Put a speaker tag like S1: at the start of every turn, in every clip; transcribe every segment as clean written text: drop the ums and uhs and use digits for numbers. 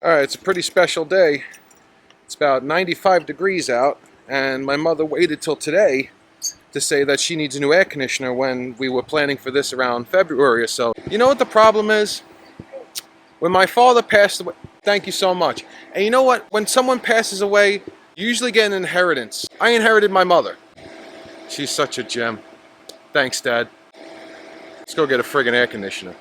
S1: Alright, it's a pretty special day. It's about 95 degrees out, and my mother waited till today to say that she needs a new air conditioner when we were planning for this around February or so. You know what the problem is? When my father passed away, thank you so much. And you know what? When someone passes away, you usually get an inheritance. I inherited my mother. She's such a gem. Thanks, Dad. Let's go get a friggin' air conditioner.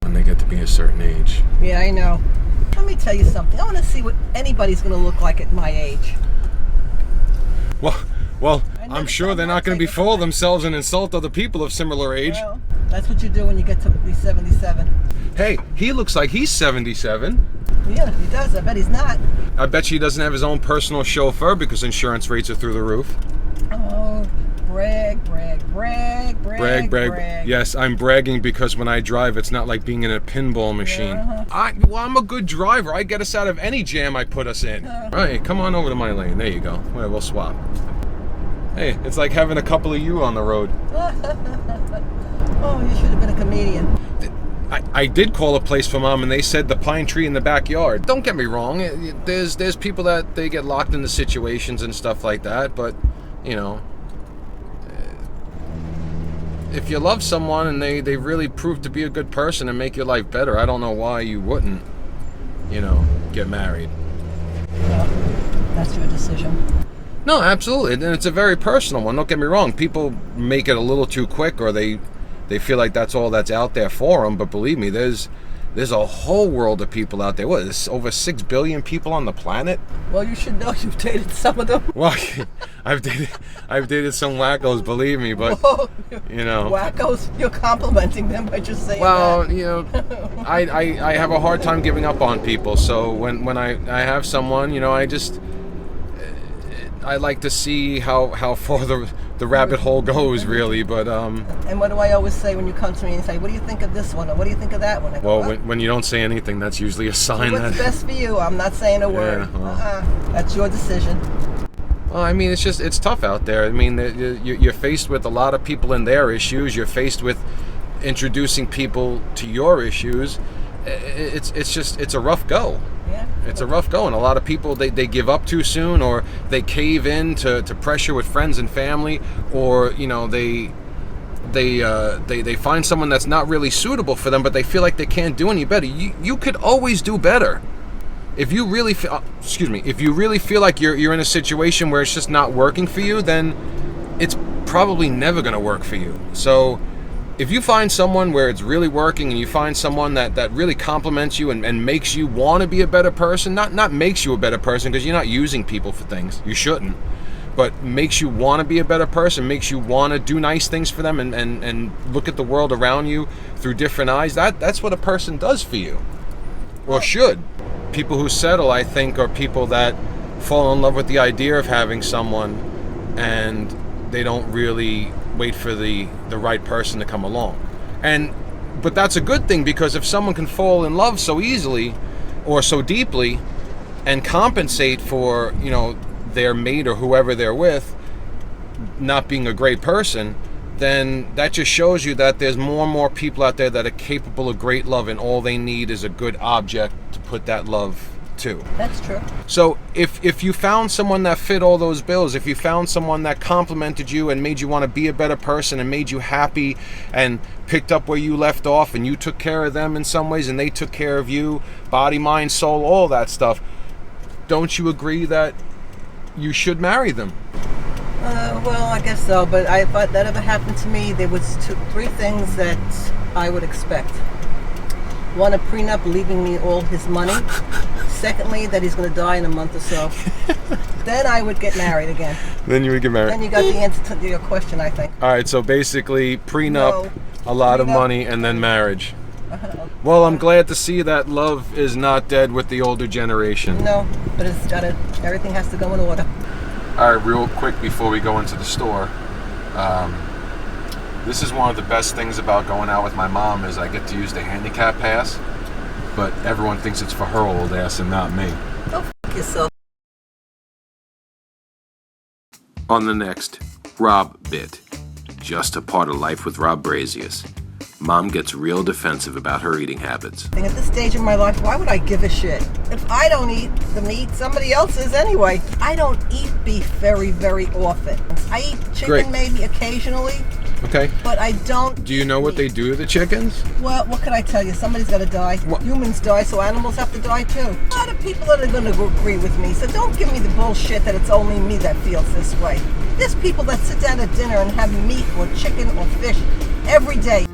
S1: When they get to be a certain age.
S2: Yeah, I know. Let me tell you something. I want to see what anybody's going to look like at my age.
S1: Well, I'm sure they're not going to be full of themselves and insult other people of similar age.
S2: Well, that's what you do when you get to be 77.
S1: Hey, he looks like he's 77.
S2: Yeah, he does. I bet he's not.
S1: I bet he doesn't have his own personal chauffeur because insurance rates are through the roof.
S2: Oh, brag.
S1: Yes, I'm bragging because when I drive, it's not like being in a pinball machine.
S2: Yeah,
S1: I'm a good driver. I get us out of any jam I put us in. All right, come on over to my lane. There you go. Well, we'll swap. Hey, it's like having a couple of you on the road.
S2: Oh, you should have been a comedian.
S1: I did call a place for Mom, and they said the pine tree in the backyard. Don't get me wrong. There's people that they get locked into situations and stuff like that, but, you know, if you love someone and they really prove to be a good person and make your life better, I don't know why you wouldn't, you know, get married.
S2: Well, that's your decision.
S1: No, absolutely, and it's a very personal one. Don't get me wrong. People make it a little too quick, or they feel like that's all that's out there for them. But believe me, there's a whole world of people out there. What, there's over 6 billion people on the planet?
S2: Well, you should know you've dated some of them.
S1: Well, I've dated some wackos, believe me, but
S2: Whoa,
S1: you know,
S2: wackos. You're complimenting them by just saying
S1: well,
S2: that.
S1: you know, I have a hard time giving up on people. So when I have someone, you know, I like to see how far the rabbit hole goes, really. But
S2: And what do I always say when you come to me and say, what do you think of this one, or what do you think of that one? I go,
S1: well, when you don't say anything, that's usually a sign
S2: what's
S1: that
S2: best for you? I'm not saying a word.
S1: well.
S2: That's your decision.
S1: Well, I mean, it's tough out there. I mean, you're faced with a lot of people and their issues. You're faced with introducing people to your issues. It's a rough go.
S2: Yeah.
S1: It's a rough go, and a lot of people they give up too soon, or they cave in to pressure with friends and family, or you know they find someone that's not really suitable for them, but they feel like they can't do any better. You could always do better. If you really feel, if you really feel like you're in a situation where it's just not working for you, then it's probably never going to work for you. So if you find someone where it's really working, and you find someone that really compliments you and makes you want to be a better person, not makes you a better person, because you're not using people for things, you shouldn't, but makes you want to be a better person, makes you want to do nice things for them and look at the world around you through different eyes, that's what a person does for you, or should. People who settle, I think, are people that fall in love with the idea of having someone, and they don't really wait for the right person to come along. But that's a good thing, because if someone can fall in love so easily or so deeply and compensate for, you know, their mate or whoever they're with not being a great person, then that just shows you that there's more and more people out there that are capable of great love, and all they need is a good object to put that love to.
S2: That's true.
S1: So if you found someone that fit all those bills, if you found someone that complimented you and made you want to be a better person and made you happy and picked up where you left off, and you took care of them in some ways and they took care of you, body, mind, soul, all that stuff, don't you agree that you should marry them?
S2: Well, I guess so, but if that ever happened to me, there was three things that I would expect. One, a prenup leaving me all his money. Secondly, that he's going to die in a month or so. Then I would get married again.
S1: Then you would get married.
S2: Then you got the answer to your question, I think.
S1: All right, so basically prenup, a lot of money, and then marriage. Well, I'm glad to see that love is not dead with the older generation.
S2: No, but everything has to go in order.
S1: All right, real quick before we go into the store. This is one of the best things about going out with my mom, is I get to use the handicap pass, but everyone thinks it's for her old ass and not me.
S2: Go f yourself.
S1: On the next Rob Bit, just a part of life with Rob Brazius. Mom gets real defensive about her eating habits.
S2: At this stage of my life, why would I give a shit? If I don't eat the meat, somebody else is anyway. I don't eat beef very, very often. I eat chicken
S1: Great.
S2: maybe occasionally,
S1: Okay.
S2: but I don't.
S1: Do you know what they do to the chickens?
S2: Well, what can I tell you? Somebody's got to die.
S1: What?
S2: Humans die, so animals have to die too. A lot of people that are going to agree with me, so don't give me the bullshit that it's only me that feels this way. There's people that sit down at dinner and have meat or chicken or fish every day.